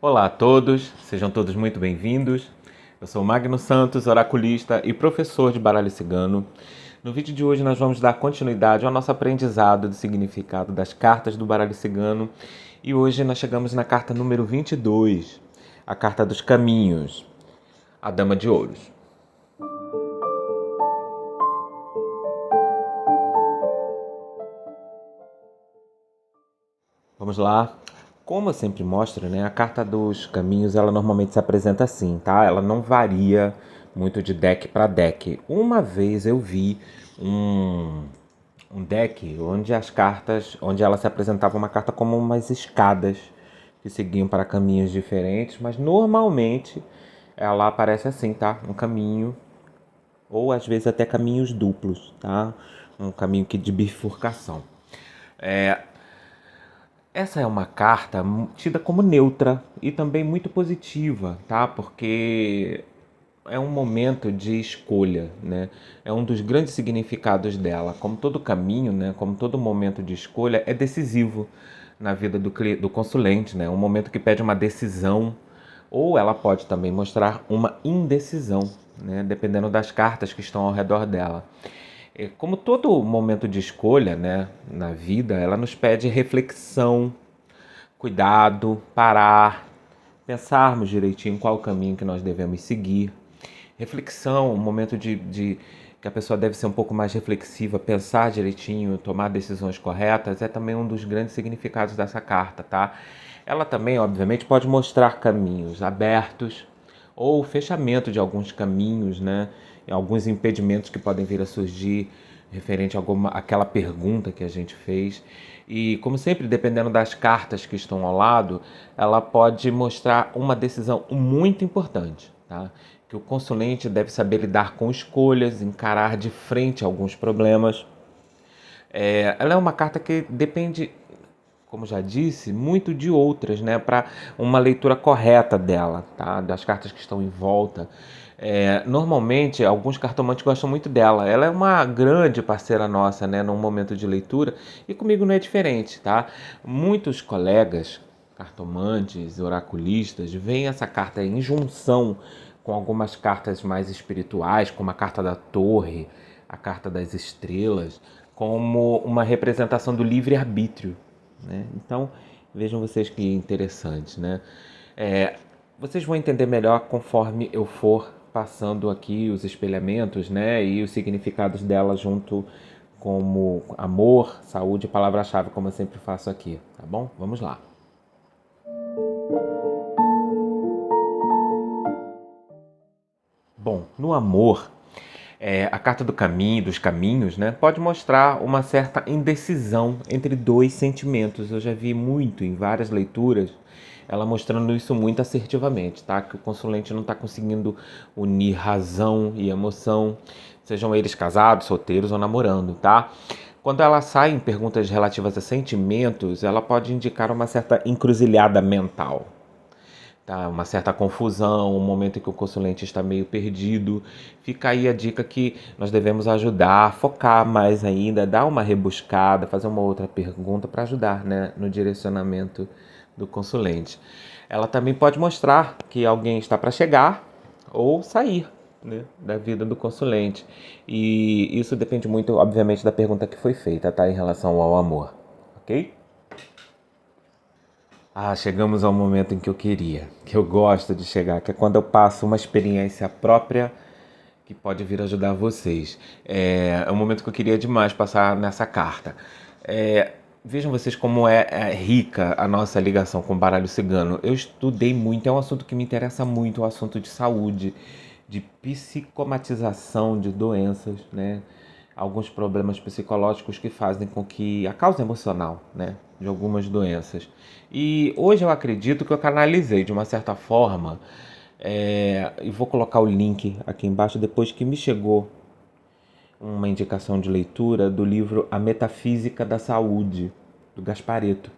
Olá a todos, sejam todos muito bem-vindos. Eu sou Magno Santos, oraculista e professor de baralho cigano. No vídeo de hoje nós vamos dar continuidade ao nosso aprendizado do significado das cartas do baralho cigano. E hoje nós chegamos na carta número 22, a carta dos caminhos, a Dama de Ouros. Vamos lá. Como eu sempre mostro, né, a carta dos caminhos, ela normalmente se apresenta assim, tá? Ela não varia muito de deck para deck. Uma vez eu vi um deck onde ela se apresentava uma carta como umas escadas que seguiam para caminhos diferentes, mas normalmente ela aparece assim, tá? Um caminho, ou às vezes até caminhos duplos, tá? Um caminho de bifurcação. Essa é uma carta tida como neutra e também muito positiva, tá? Porque é um momento de escolha, né? É um dos grandes significados dela. Como todo caminho, né? Como todo momento de escolha, é decisivo na vida do consulente, né? Um momento que pede uma decisão, ou ela pode também mostrar uma indecisão, né? Dependendo das cartas que estão ao redor dela. Como todo momento de escolha, né, na vida, ela nos pede reflexão, cuidado, parar, pensarmos direitinho qual o caminho que nós devemos seguir. Reflexão, um momento de que a pessoa deve ser um pouco mais reflexiva, pensar direitinho, tomar decisões corretas, é também um dos grandes significados dessa carta, tá? Ela também, obviamente, pode mostrar caminhos abertos ou fechamento de alguns caminhos, né? Alguns impedimentos que podem vir a surgir referente a aquela pergunta que a gente fez. E, como sempre, dependendo das cartas que estão ao lado, ela pode mostrar uma decisão muito importante, tá? Que o consulente deve saber lidar com escolhas, encarar de frente alguns problemas. Ela é uma carta que depende, como já disse, muito de outras, né, para uma leitura correta dela, tá? Das cartas que estão em volta. Normalmente, alguns cartomantes gostam muito dela. Ela é uma grande parceira nossa, né, num momento de leitura, e comigo não é diferente, tá? Muitos colegas cartomantes, oraculistas, veem essa carta em junção com algumas cartas mais espirituais, como a carta da Torre, a carta das estrelas, como uma representação do livre-arbítrio, né? Então, vejam vocês que interessante, né? Vocês vão entender melhor conforme eu for passando aqui os espelhamentos, né? E os significados dela junto como amor, saúde e palavra-chave, como eu sempre faço aqui, tá bom? Vamos lá. Bom, no amor, a carta do caminho, dos caminhos, né, pode mostrar uma certa indecisão entre dois sentimentos. Eu já vi muito em várias leituras ela mostrando isso muito assertivamente, tá? Que o consulente não está conseguindo unir razão e emoção, sejam eles casados, solteiros ou namorando, tá? Quando ela sai em perguntas relativas a sentimentos, ela pode indicar uma certa encruzilhada mental, tá? Uma certa confusão, um momento em que o consulente está meio perdido. Fica aí a dica que nós devemos ajudar, focar mais ainda, dar uma rebuscada, fazer uma outra pergunta para ajudar, né, no direcionamento do consulente. Ela também pode mostrar que alguém está para chegar ou sair, né, da vida do consulente. E isso depende muito, obviamente, da pergunta que foi feita, tá, em relação ao amor, ok? Chegamos ao momento em que eu queria, que eu gosto de chegar, que é quando eu passo uma experiência própria que pode vir ajudar vocês. É um momento que eu queria demais passar nessa carta. Vejam vocês como é rica a nossa ligação com o baralho cigano. Eu estudei muito, é um assunto que me interessa muito, o assunto de saúde, de psicomatização de doenças, né? Alguns problemas psicológicos que fazem com que a causa emocional, né, de algumas doenças. E hoje eu acredito que eu canalizei de uma certa forma, e vou colocar o link aqui embaixo depois que me chegou uma indicação de leitura do livro A Metafísica da Saúde, do Gasparetto.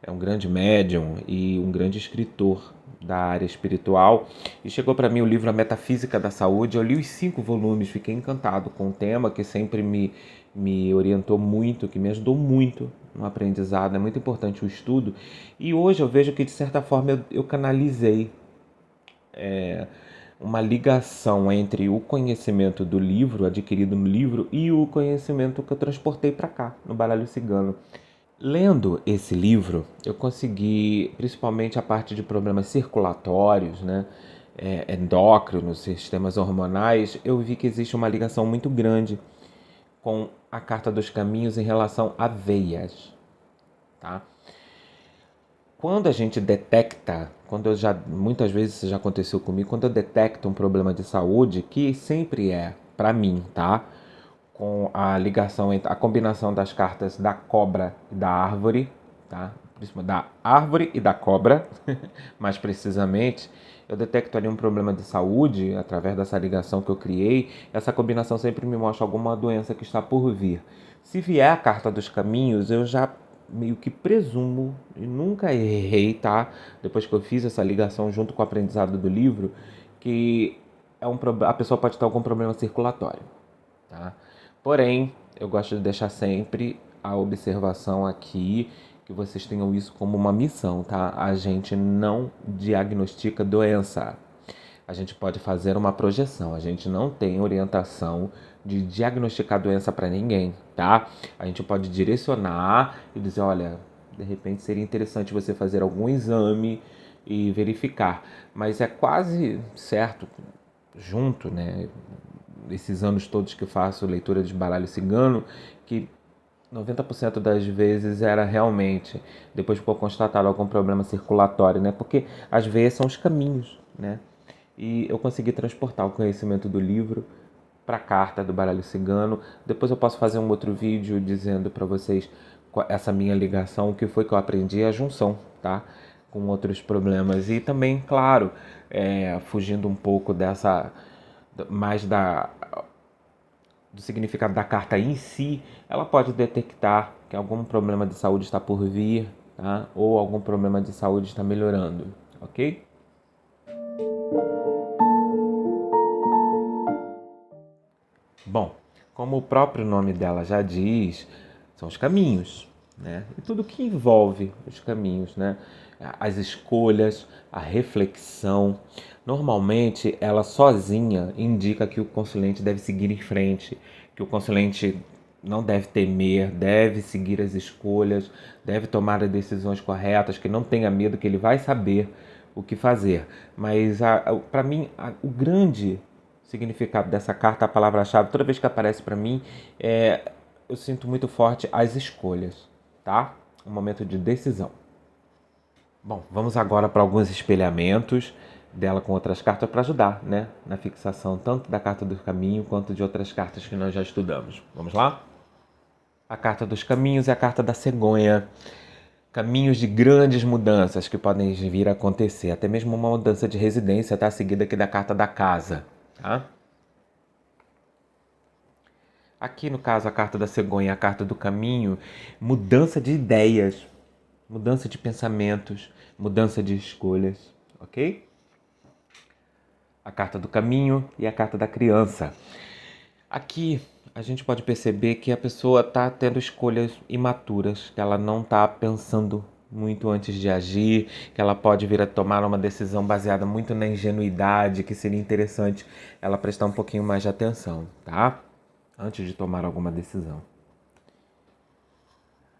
É um grande médium e um grande escritor da área espiritual. E chegou para mim o livro A Metafísica da Saúde. Eu li os 5 volumes, fiquei encantado com o tema que sempre me orientou muito, que me ajudou muito no aprendizado, é muito importante o estudo. E hoje eu vejo que, de certa forma, eu canalizei uma ligação entre o conhecimento do livro, adquirido no livro, e o conhecimento que eu transportei para cá, no baralho cigano. Lendo esse livro, eu consegui, principalmente a parte de problemas circulatórios, né, endócrinos, sistemas hormonais, eu vi que existe uma ligação muito grande com a Carta dos Caminhos em relação a veias, tá? Quando a gente detecta, muitas vezes isso já aconteceu comigo, quando eu detecto um problema de saúde, que sempre é, para mim, tá? Com a ligação entre a combinação das cartas da cobra e da árvore, tá? Da árvore e da cobra, mais precisamente, eu detecto ali um problema de saúde através dessa ligação que eu criei. Essa combinação sempre me mostra alguma doença que está por vir. Se vier a carta dos caminhos, eu já meio que presumo, e nunca errei, tá? Depois que eu fiz essa ligação junto com o aprendizado do livro, que a pessoa pode ter algum problema circulatório, tá? Porém, eu gosto de deixar sempre a observação aqui, que vocês tenham isso como uma missão, tá? A gente não diagnostica doença. A gente pode fazer uma projeção. A gente não tem orientação de diagnosticar doença para ninguém, tá? A gente pode direcionar e dizer, olha, de repente seria interessante você fazer algum exame e verificar. Mas é quase certo, junto, né? Esses anos todos que eu faço leitura de baralho cigano, que 90% das vezes era realmente depois que for constatado algum problema circulatório, né? Porque as veias são os caminhos, né? E eu consegui transportar o conhecimento do livro para a carta do baralho cigano. Depois eu posso fazer um outro vídeo dizendo para vocês essa minha ligação, o que foi que eu aprendi, a junção, tá? Com outros problemas. E também, claro, fugindo um pouco dessa mais do significado da carta em si, ela pode detectar que algum problema de saúde está por vir, tá? Ou algum problema de saúde está melhorando, ok? Bom, como o próprio nome dela já diz, são os caminhos, né? E tudo que envolve os caminhos, né? As escolhas, a reflexão. Normalmente, ela sozinha indica que o consulente deve seguir em frente, que o consulente não deve temer, deve seguir as escolhas, deve tomar as decisões corretas, que não tenha medo, que ele vai saber o que fazer. Mas, para mim, o grande significado dessa carta, a palavra-chave, toda vez que aparece para mim, eu sinto muito forte as escolhas, tá? Um momento de decisão. Bom, vamos agora para alguns espelhamentos dela com outras cartas para ajudar, né? Na fixação tanto da carta do caminho quanto de outras cartas que nós já estudamos. Vamos lá? A carta dos caminhos é a carta da cegonha. Caminhos de grandes mudanças que podem vir a acontecer, até mesmo uma mudança de residência, tá? Seguida aqui da carta da casa, tá? Aqui, no caso, a carta da cegonha, a carta do caminho, mudança de ideias, mudança de pensamentos, mudança de escolhas, ok? A carta do caminho e a carta da criança. Aqui, a gente pode perceber que a pessoa está tendo escolhas imaturas, que ela não está pensando muito antes de agir, que ela pode vir a tomar uma decisão baseada muito na ingenuidade, que seria interessante ela prestar um pouquinho mais de atenção, tá? Antes de tomar alguma decisão.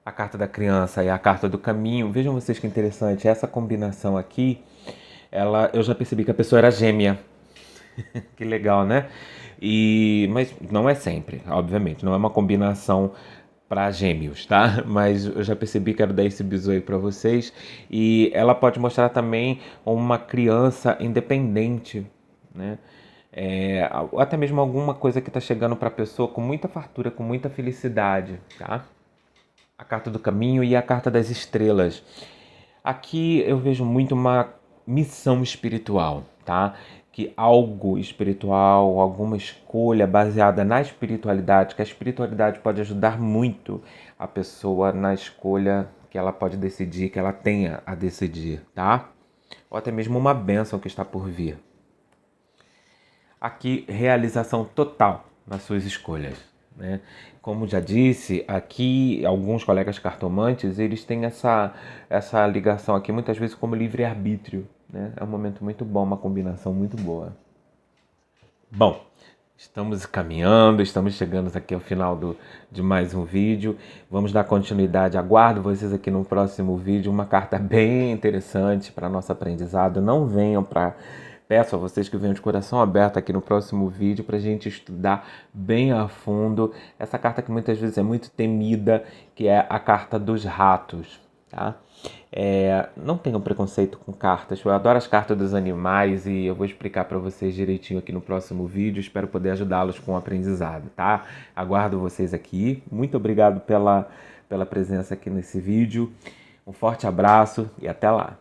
A carta da criança e a carta do caminho. Vejam vocês que interessante, essa combinação aqui, eu já percebi que a pessoa era gêmea. Que legal, né? Mas não é sempre, obviamente, não é uma combinação para gêmeos, tá? Mas eu já percebi, quero dar esse bisu aí para vocês. E ela pode mostrar também uma criança independente, né? Ou até mesmo alguma coisa que está chegando para a pessoa com muita fartura, com muita felicidade, tá? A carta do caminho e a carta das estrelas. Aqui eu vejo muito uma missão espiritual, tá? Que algo espiritual, alguma escolha baseada na espiritualidade, que a espiritualidade pode ajudar muito a pessoa na escolha que ela pode decidir, que ela tenha a decidir, tá? Ou até mesmo uma bênção que está por vir. Aqui, realização total nas suas escolhas. né? Como já disse, aqui alguns colegas cartomantes, eles têm essa ligação aqui muitas vezes como livre-arbítrio, né? É um momento muito bom, uma combinação muito boa. Bom, estamos caminhando, estamos chegando aqui ao final de mais um vídeo. Vamos dar continuidade. Aguardo vocês aqui no próximo vídeo. Uma carta bem interessante para nosso aprendizado. Não venham para... Peço a vocês que venham de coração aberto aqui no próximo vídeo para a gente estudar bem a fundo essa carta que muitas vezes é muito temida, que é a carta dos ratos, tá? Não tenham preconceito com cartas, eu adoro as cartas dos animais e eu vou explicar para vocês direitinho aqui no próximo vídeo, espero poder ajudá-los com o aprendizado, tá? Aguardo vocês aqui, muito obrigado pela presença aqui nesse vídeo, um forte abraço e até lá!